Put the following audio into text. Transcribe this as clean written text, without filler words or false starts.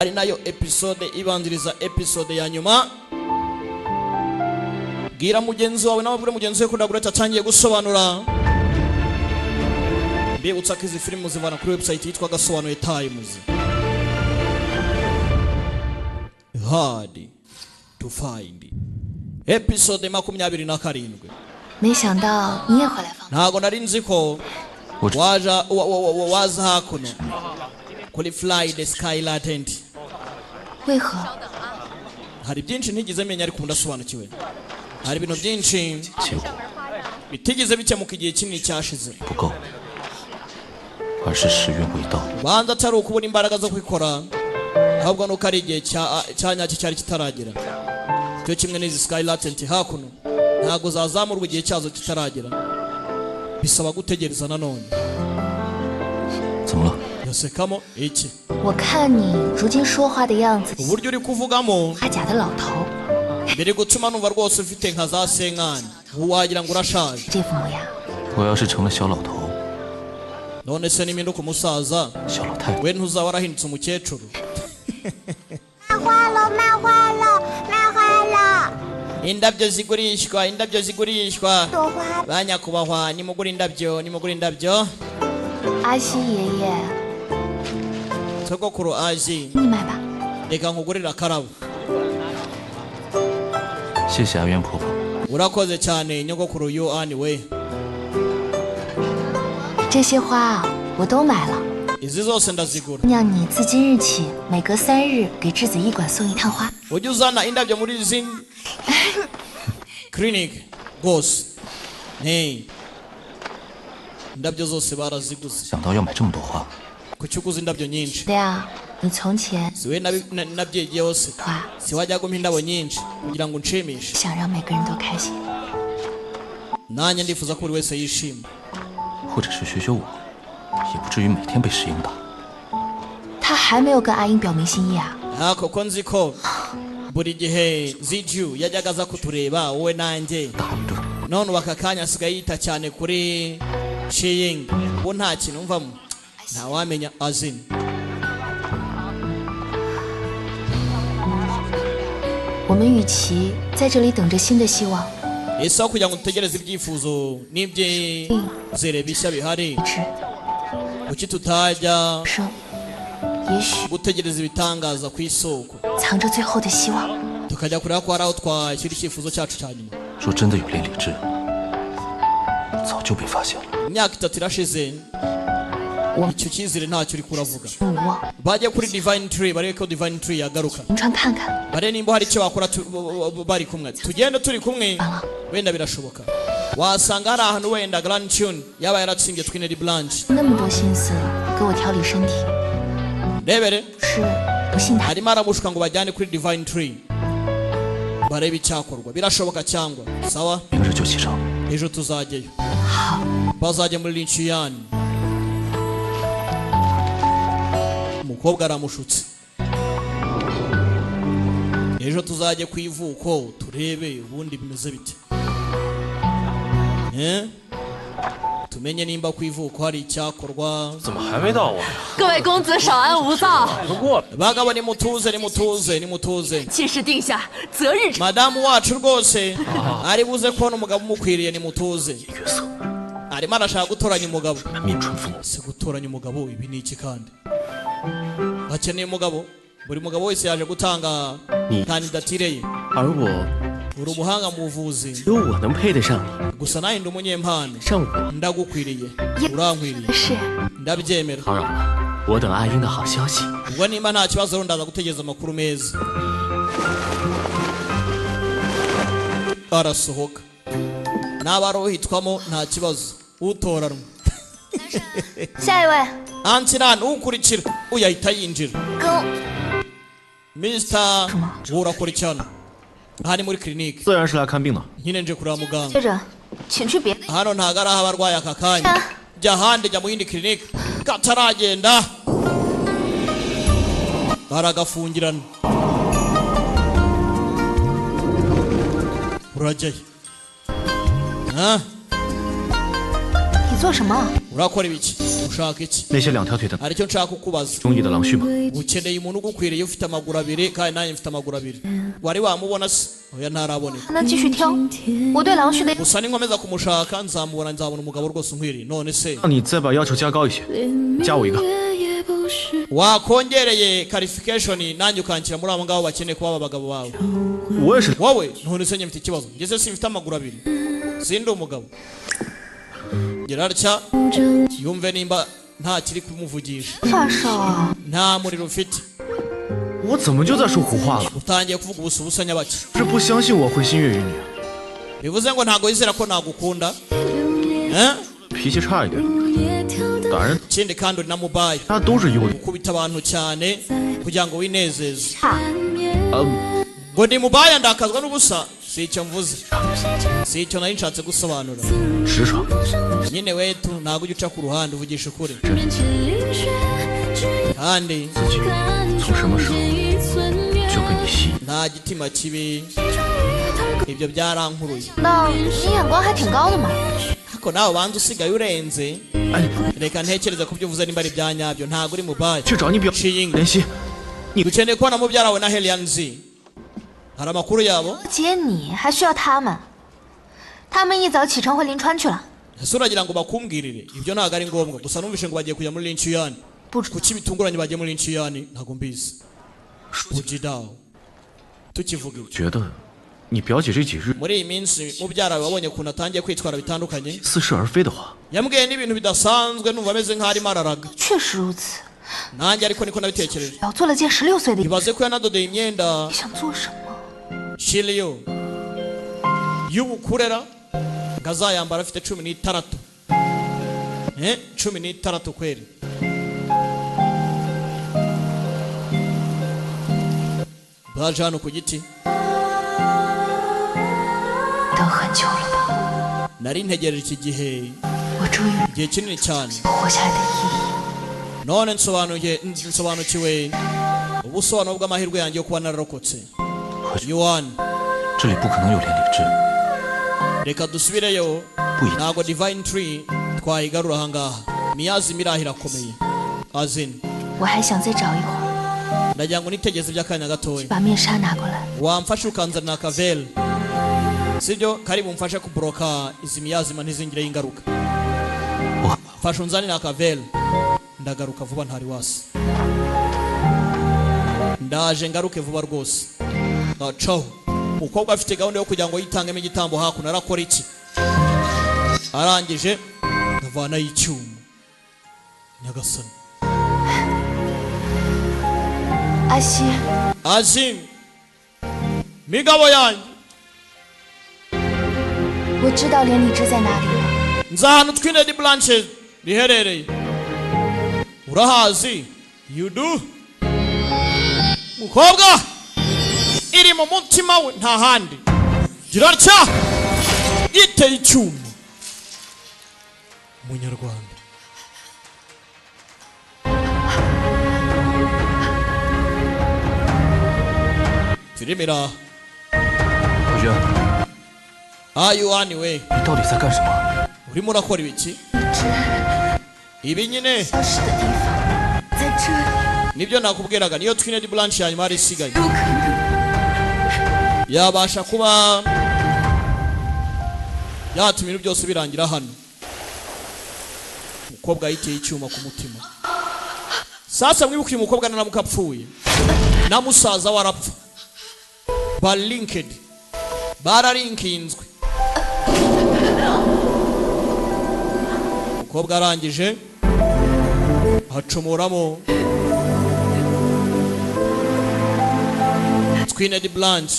ari nayo episode ibanziriza episode ya nyuma. Bwira mugenzi wawe n'ababwire mugenzi we ko Ndagura cyatangiye gusobanura. Mbibutsa ko izi filime zivana kuri website yitwa Gasobanuye Times. Hard to find. Episode 27. 没想到你也会来放。 Ntago nari nzi ko waza hakuno kuri Fly the Sky Latent. 为何？ Hari byinshi ntigize menya ariko ndasobanukiwe. Hari ibintu byinshi bitigeze bikemuka igihe kinini cyashize. 不够，而是时运未到。 Banza atari ukubona imbaraga zo kwikora, ahubwo nuko ari igihe cyanyacyo cyari kitaragera. Cyo kimwe n'izi Sky Latent hakuno ntago zazamurwa igihe cyazo kitaragera. Bisaba gutegereza nanone. 怎么了？ Yasekamo iki? 我看你如今说话的样子， Uburyo uri kuvugamo 花甲的老头， biri gutuma numva rwose ufite nka za senkani. Wagira ngo urashaje. 这副模样。 我要是成了小老头， None se niminduka umusaza, 小老太太， we ntuzaba warahindutse umukecuru. 卖花了 Indabyo zigurishwa, indabyo zigurishwa. 朵花 Banyakubahwa nimugura indabyo. 阿西爷爷， Sogokuru azi, 你买吧。 reka nkugurira akarabo. 谢谢阿渊婆婆。 Urakoze cyane nyogokuru yo anyway. 这些花啊，我都买了。 Izi zose ndazigura. 娘，你自今日起每隔3日给质子医馆送一趟花。 Ujye uzana indabyo muri izi clinic rwose. Hey. Indabyo zose baraziguze. 想到要买这么多花， Kuki uguze indabyo nyinshi? 对啊，你从前 Siwe nabyegiye hose. 花 Siwajya gumpa indabo nyinshi kugira ngo unshimishe. 想让每个人都开心。 Nanjye ndifuza ko buri wese yishima. 或者是学学我，也不至于每天被石英打。 他还没有跟阿英表明心意啊。 Koko nzi ko buri gihe Ziju yajyaga aza kutureba wowe nanjye. 打一顿， None ubu aka kanya asigaye yita cyane kuri Shiying. Ubu nta kintu mvamo. Ntawamenya azina. 我们与其在这里等着新的希望， Ese aho kugira ngo dutegereze ibyifuzo n'ibyizere bishya bihari, 是 kuki tutajya 生，也许 gutegereza ibitangaza ku isoko, 藏着最后的希望。 tukajya kureba ko hari aho twashyira icyifuzo cyacu cya nyuma. 若真的有炼理智，早就被发现了。 Imyaka 3 irashize, icyo cyizere ntacyo uri kuravuga. 我 Bajya kuri Divine Tree barebe ko Divine Tree yagaruka. 临川看看， Bare nimba hari icyo bakora bari kumwe. Tugenda turi kumwe, wenda birashoboka. Wasanga hari ahantu wenda Grand Tune yaba yaratsimbye Twined Blanche. 那么多心思给我调理身体， Rebere 是不信他。 harimo aramushuka ngo bajyane kuri Divine Tree. Barebe icyakorwa. Birashoboka cyangwa? Sawa? 明日就启程。 Ejo tuzajyayo. Bazajya muri Linchian. Umukobwa aramushutse. Ejo tuzajye ku ivuko turebe ubundi bimeze bite. Tumenye nimba ku ivuko hari icyakorwa. 怎么还没到啊？ 各位公子稍安勿躁， 都过了。 Bagabo nimutuze. 妾室定下择日。 Madamu wacu rwose ari buze kubona umugabo umukwiriye nimutuze. 月色， Arimo arashaka gutoranya umugabo. 面春风， Si gutoranya umugabo ibi ni iki kandi? Bakeneye umugabo. Buri mugabo wese yaje gutanga kandidatire ye. 而我 Uri umuhanga mu buvuzi. 只有我能配得上你， Gusa nawe ndi umunyempano. 上我。 Ndagukwiriye. Urankwiriye. 是 Ndabyemera. 当然了，我等阿英的好消息。 Ubwo nimba nta kibazo rero ndaza gutegereza amakuru meza. Arasohoka. N'abarohitwamo nta kibazo. Utoranwa. 下一位 Antiran ukurikira uyahita yinjira. 跟 Mr. Urakurikirana. Aha ni muri clinic. 自然是来看病的。 Nyine nje kureba muganga. 接着请去别的 Hano ntago ari aho abarwayi aka kanya. Jya ahandi jya mu yindi clinic. Kataragenda. Baragafungirana. Urajyayo. 你做什么？ Urakora ibiki? ushaka iki 那些两条腿的 hari icyo nshaka kukubaza 中意的狼须吗？ ukeneye umuntu ugukwiriye ufite amaguru abiri kandi nanjye mfite amaguru abiri wari wamubona se oya ntaraboneka 还能继续挑。我对狼须的 gusa ninkomeza kumushaka nzamubona nzabona umugabo rwose unkwiriye none se 那你再把要求加高一些，加我一个。 wakongereye qualification nanjye ukanshyira muri abo ngabo bakeneye kuba abagabo bawe 我也是。 wowe none se njye mfite ikibazo ngeze simfite amaguru abiri sindi umugabo gira atya yumve nimba nta kiri kumuvugisha 发烧啊！ nta muriro ufite 我怎么就在说胡话了？ utangiye kuvuga ubusa ubusa nyabaki 是不相信我会心悦于你， bivuze ngo ntabwo wizera ko nagukunda 脾气差一点，打人 ikindi kandi uri na mubayi 他都是优点。 ukubita abantu cyane kugira ngo winezeze 呃， ngo ndi mubaya ndakazwa n'ubusa si icyo mvuze si icyo nari nshatse gusobanura 直爽。 nyine wetu ntabwo ujya uca ku ruhande uvugisha ukuri kandi 自己从什么时候就被你吸引？ nta gitima kibi ibyo byarankuruye 那你眼光还挺高的嘛。 ariko nawe ubanza usigaye urenze 哎， reka ntekereze ku byo uvuze nimba ari ibya nyabyo ntabwo uri mubayi 去找你表 Shiying 联系。 dukeneye kubona mubyara we na Helianzi hari amakuru yabo 接你还需要他们，他们一早启程回临川去了。 ese uragira ngo bakumbwirire ibyo ntabwo ari ngombwa gusa numvishe ngo bagiye kujya muri Linchiyani 不知道 kuki bitunguranye bagiye muri Linchiyani ntabwo mbizi ujidaho tukivuga ibyo 觉得你表姐这几日 muri iyi minsi mubyara we wabonye ukuntu atangiye kwitwara bitandukanye 似是而非的话， yambwiye n'ibintu bidasanzwe numva ameze nk'aho arimo araraga 确实如此。 nanjye ariko niko nabitekereje 我做了件16岁的， ibaze ko yanadodeye imyenda 你想做什么？ shiriyo y'ubukurera ngo azayambara afite 16 16 kweri baje hano ku giti 等很久了吧？ nari ntegereje iki gihe 我终于 igihe kinini cyane 活下来的意义。 none nsobanukiwe ubusobanuro bw'amahirwe yanjye yo kuba nararokotse Yuan 这里不可能有连理枝， reka dusubireyo ntabwo divine tree twayigarura ahangaha miyazi miraho irakomeye azin 我还想再找一会儿， ndagira ngo nitegeze by'akanya gatoya 把面纱拿过来。 wamfashe ukanzanira akaveli sibyo kari bumfashe kuboroka izi miyazima ntizingire ingaruka fasha unzanira akaveli ndagaruka vuba ntari wasi ndaje ngaruke vuba rwose ngacaho umukobwa afite gahunda yo kugira ngo yitangemo igitambo hakuno arakora iki arangije ndavanayo icyuma nyagasani 阿西， azim migabo yanjye 我知道连理枝在哪里了。 nzi ahantu twinedi blanche riherereye urahazi yudu mukobwa iri mu mutima we nta handi gira atya yiteye icyuma umunyarwanda filime iraha 何轩， ayuwani we 你到底在干什么？ urimo urakora ibiki ibi nyine 消失的地方在这里， nibyo nakubwiraga niyo twinedi blanche yanyuma hari isigaye 有可能。 yabasha kuba yatuma ibintu byose birangira hano umukobwa yiteye icyuma ku mutima sasa mwibuke uyu mukobwa naramuka apfuye na musaza we arapfa balinkedi bararinkinzwe umukobwa arangije hacomoramo twinedi blanche